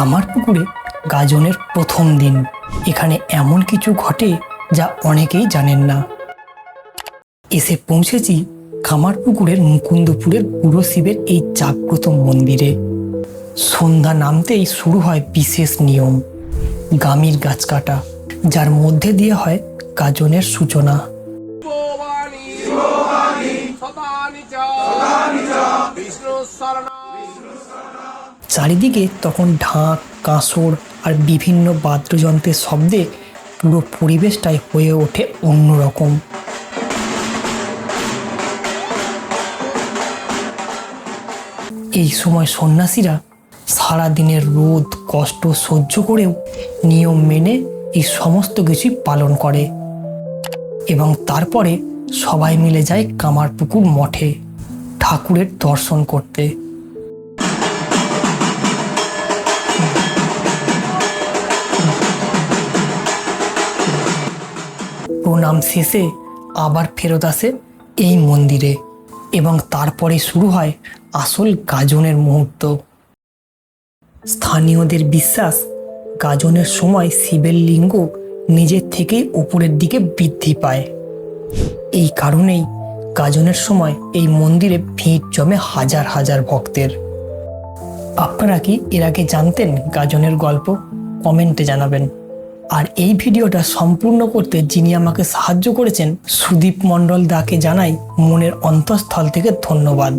কামারপুকুরে গাজনের প্রথম দিন। এখানে এমন কিছু ঘটে যা অনেকেই জানেন না। এসে পৌঁছেছি কামারপুকুরের মুকুন্দপুরের বুড়ো শিবের এই জাগ্রত মন্দিরে। সন্ধ্যা নামতেই শুরু হয় বিশেষ নিয়ম, গামির গাছ কাটা, যার মধ্যে দিয়ে হয় গাজনের সূচনা। চারিদিকে তখন ঢাক, কাঁসর আর বিভিন্ন বাদ্যযন্ত্রের শব্দে পুরো পরিবেশটাই হয়ে ওঠে অন্যরকম। এই সময় সন্ন্যাসীরা সারাদিনের রোদ কষ্ট সহ্য করেও নিয়ম মেনে এই সমস্ত কিছুই পালন করে এবং তারপরে সবাই মিলে যায় কামারপুকুর মঠে ঠাকুরের দর্শন করতে। প্রণাম শেষে আবার ফেরত আসে এই মন্দিরে এবং তারপরে শুরু হয় আসল গাজনের মুহূর্ত। স্থানীয়দের বিশ্বাস, গাজনের সময় শিবের লিঙ্গ নিজের থেকেই উপরের দিকে বৃদ্ধি পায়। এই কারণেই গাজনের সময় এই মন্দিরে ভিড় জমে হাজার হাজার ভক্তের। আপনারা কি এর আগে জানতেন গাজনের গল্প? কমেন্টে জানাবেন। আর এই ভিডিওটা সম্পূর্ণ করতে যিনি আমাকে সাহায্য করেছেন সুদীপ মণ্ডল দাকে জানাই মনের অন্তঃস্থল থেকে ধন্যবাদ।